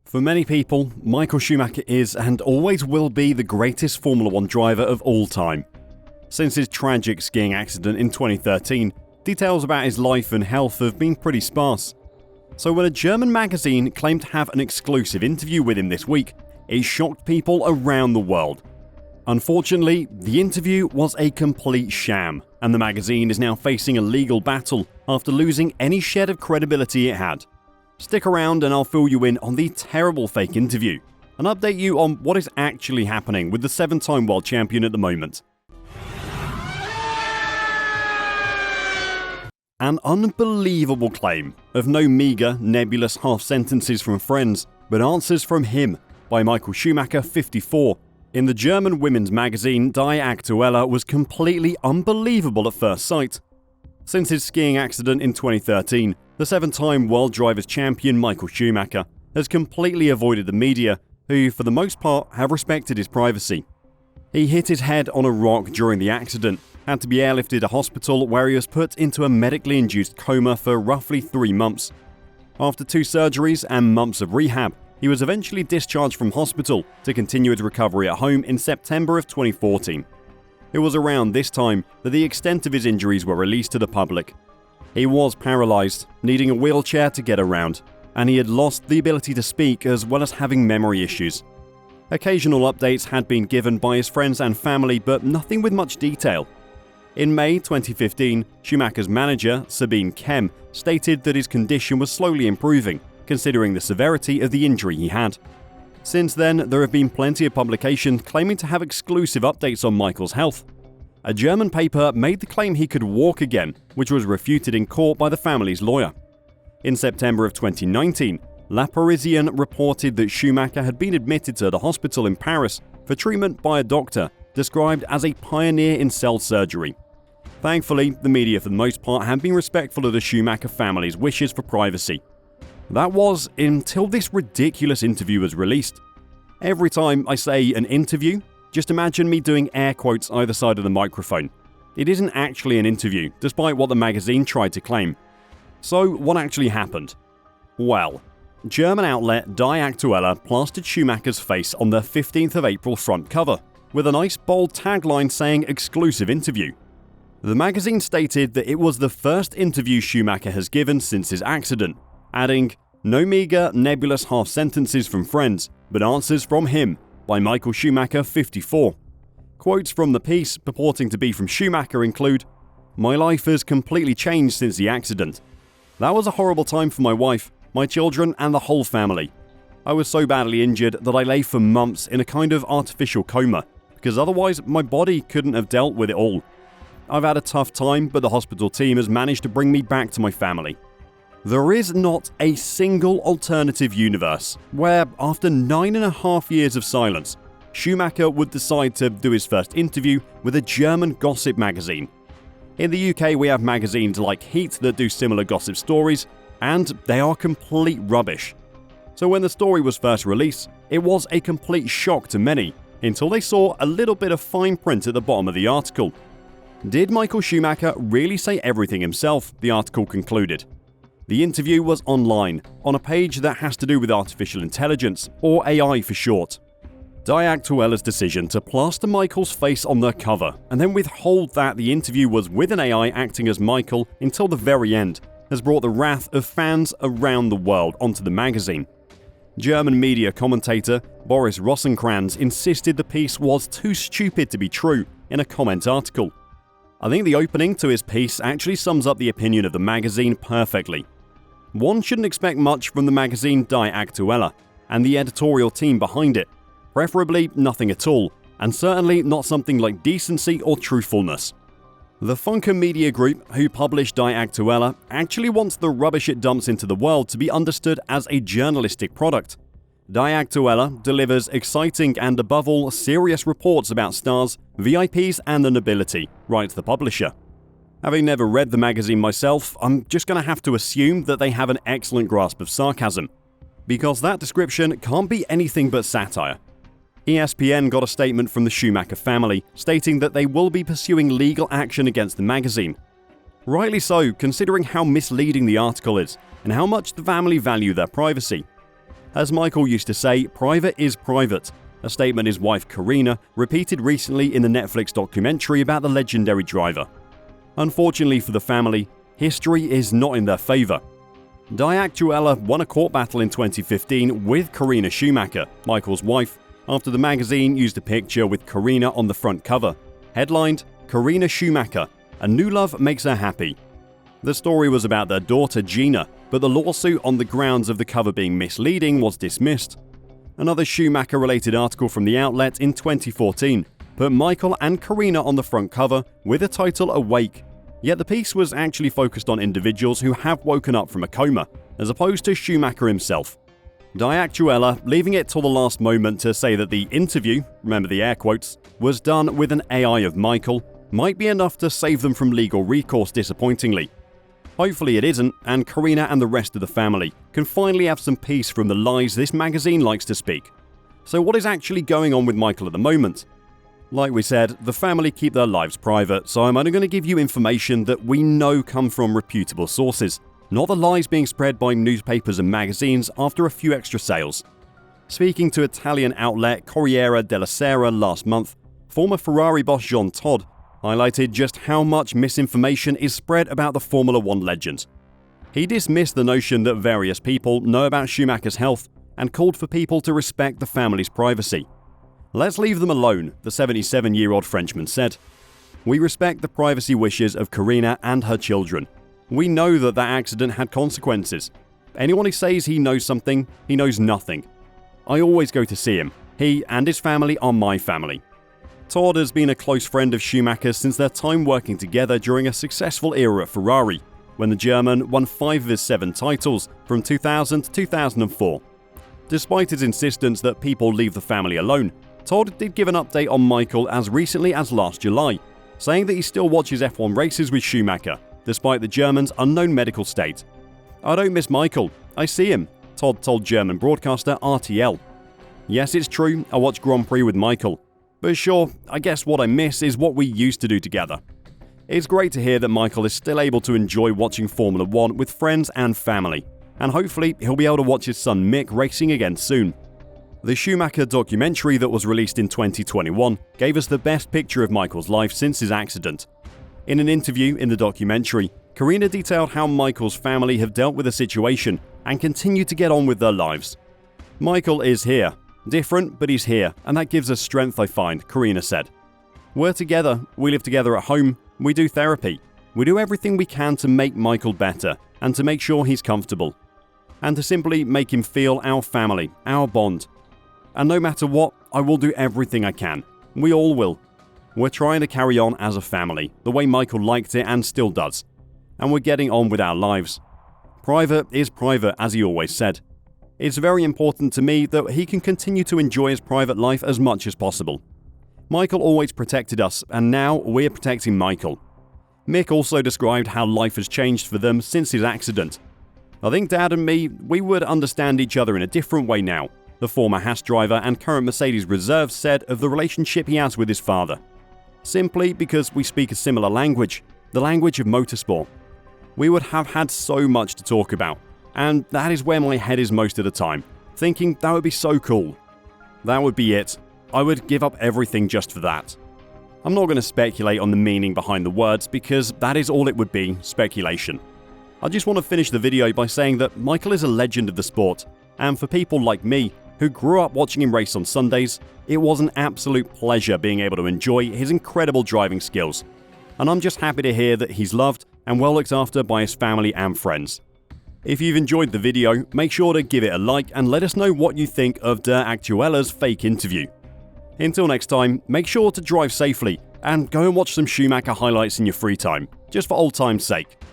For many people, Michael Schumacher is and always will be the greatest Formula 1 driver of all time. Since his tragic skiing accident in 2013, details about his life and health have been pretty sparse. So when a German magazine claimed to have an exclusive interview with him this week, it shocked people around the world. Unfortunately, the interview was a complete sham, and the magazine is now facing a legal battle after losing any shred of credibility it had. Stick around and I'll fill you in on the terrible fake interview and update you on what is actually happening with the 7-time world champion at the moment. An unbelievable claim of no meagre, nebulous half sentences from friends, but answers from him by Michael Schumacher, 54. In the German women's magazine Die Aktuelle was completely unbelievable at first sight. Since his skiing accident in 2013, the 7-time world drivers champion Michael Schumacher has completely avoided the media, who for the most part have respected his privacy. He hit his head on a rock during the accident, had to be airlifted to hospital where he was put into a medically induced coma for roughly 3 months. After 2 surgeries and months of rehab, he was eventually discharged from hospital to continue his recovery at home in September of 2014. It was around this time that the extent of his injuries were released to the public. He was paralysed, needing a wheelchair to get around, and he had lost the ability to speak as well as having memory issues. Occasional updates had been given by his friends and family, but nothing with much detail. In May 2015, Schumacher's manager, Sabine Kem, stated that his condition was slowly improving, considering the severity of the injury he had. Since then, there have been plenty of publications claiming to have exclusive updates on Michael's health. A German paper made the claim he could walk again, which was refuted in court by the family's lawyer. In September of 2019, La Parisienne reported that Schumacher had been admitted to the hospital in Paris for treatment by a doctor described as a pioneer in cell surgery. Thankfully, the media for the most part have been respectful of the Schumacher family's wishes for privacy. That was until this ridiculous interview was released. Every time I say an interview, just imagine me doing air quotes either side of the microphone. It isn't actually an interview, despite what the magazine tried to claim. So what actually happened? Well, German outlet Die Aktuelle plastered Schumacher's face on their 15th of April front cover, with a nice bold tagline saying exclusive interview. The magazine stated that it was the first interview Schumacher has given since his accident, adding, "No meagre, nebulous half sentences from friends, but answers from him, by Michael Schumacher, 54. Quotes from the piece purporting to be from Schumacher include, "My life has completely changed since the accident. That was a horrible time for my wife, my children and the whole family. I was so badly injured that I lay for months in a kind of artificial coma, because otherwise my body couldn't have dealt with it all. I've had a tough time, but the hospital team has managed to bring me back to my family." There is not a single alternative universe where, after 9.5 years of silence, Schumacher would decide to do his first interview with a German gossip magazine. In the UK, we have magazines like Heat that do similar gossip stories, and they are complete rubbish. So when the story was first released, it was a complete shock to many, until they saw a little bit of fine print at the bottom of the article. Did Michael Schumacher really say everything himself? The article concluded. The interview was online, on a page that has to do with artificial intelligence, or AI for short. Die Aktuelle's decision to plaster Michael's face on their cover, and then withhold that the interview was with an AI acting as Michael until the very end, has brought the wrath of fans around the world onto the magazine. German media commentator Boris Rosenkranz insisted the piece was too stupid to be true in a comment article. I think the opening to his piece actually sums up the opinion of the magazine perfectly. One shouldn't expect much from the magazine Die Aktuelle and the editorial team behind it, preferably nothing at all, and certainly not something like decency or truthfulness. The Funke Media Group, who published Die Aktuelle, actually wants the rubbish it dumps into the world to be understood as a journalistic product. Die Aktuelle delivers exciting and above all serious reports about stars, VIPs and the nobility, writes the publisher. Having never read the magazine myself, I'm just going to have to assume that they have an excellent grasp of sarcasm, because that description can't be anything but satire. ESPN got a statement from the Schumacher family stating that they will be pursuing legal action against the magazine. Rightly so, considering how misleading the article is and how much the family value their privacy. As Michael used to say, private is private, a statement his wife Karina repeated recently in the Netflix documentary about the legendary driver. Unfortunately for the family, history is not in their favour. Diactuella won a court battle in 2015 with Karina Schumacher, Michael's wife, after the magazine used a picture with Karina on the front cover, headlined, "Karina Schumacher, a new love makes her happy." The story was about their daughter Gina, but the lawsuit on the grounds of the cover being misleading was dismissed. Another Schumacher-related article from the outlet in 2014 put Michael and Karina on the front cover with the title "Awake." Yet the piece was actually focused on individuals who have woken up from a coma, as opposed to Schumacher himself. Diactuella leaving it till the last moment to say that the interview, remember the air quotes, was done with an AI of Michael, might be enough to save them from legal recourse disappointingly. Hopefully it isn't, and Karina and the rest of the family can finally have some peace from the lies this magazine likes to speak. So what is actually going on with Michael at the moment? Like we said, the family keep their lives private, so I'm only going to give you information that we know come from reputable sources, not the lies being spread by newspapers and magazines after a few extra sales. Speaking to Italian outlet Corriere della Sera last month, former Ferrari boss Jean Todt highlighted just how much misinformation is spread about the Formula One legend. He dismissed the notion that various people know about Schumacher's health and called for people to respect the family's privacy. "Let's leave them alone," the 77-year-old Frenchman said. "We respect the privacy wishes of Karina and her children. We know that that accident had consequences. Anyone who says he knows something, he knows nothing. I always go to see him. He and his family are my family." Todt has been a close friend of Schumacher since their time working together during a successful era at Ferrari, when the German won 5 of his 7 titles from 2000 to 2004. Despite his insistence that people leave the family alone, Todt did give an update on Michael as recently as last July, saying that he still watches F1 races with Schumacher, despite the German's unknown medical state. "I don't miss Michael. I see him," Todt told German broadcaster RTL. "Yes, it's true, I watch Grand Prix with Michael. But sure, I guess what I miss is what we used to do together." It's great to hear that Michael is still able to enjoy watching Formula One with friends and family, and hopefully he'll be able to watch his son Mick racing again soon. The Schumacher documentary that was released in 2021 gave us the best picture of Michael's life since his accident. In an interview in the documentary, Karina detailed how Michael's family have dealt with the situation and continue to get on with their lives. "Michael is here. Different, but he's here, and that gives us strength, I find," Karina said. "We're together, we live together at home, we do therapy. We do everything we can to make Michael better and to make sure he's comfortable. And to simply make him feel our family, our bond. And no matter what, I will do everything I can. We all will. We're trying to carry on as a family, the way Michael liked it and still does. And we're getting on with our lives. Private is private, as he always said. It's very important to me that he can continue to enjoy his private life as much as possible. Michael always protected us, and now we're protecting Michael." Mick also described how life has changed for them since his accident. "I think Dad and me, we would understand each other in a different way now," the former Haas driver and current Mercedes reserve said of the relationship he has with his father. "Simply because we speak a similar language, the language of motorsport. We would have had so much to talk about, and that is where my head is most of the time, thinking that would be so cool. That would be it. I would give up everything just for that." I'm not going to speculate on the meaning behind the words because that is all it would be, speculation. I just want to finish the video by saying that Michael is a legend of the sport, and for people like me, who grew up watching him race on Sundays, it was an absolute pleasure being able to enjoy his incredible driving skills. And I'm just happy to hear that he's loved and well looked after by his family and friends. If you've enjoyed the video, make sure to give it a like and let us know what you think of Diactuella's fake interview. Until next time, make sure to drive safely and go and watch some Schumacher highlights in your free time, just for old time's sake.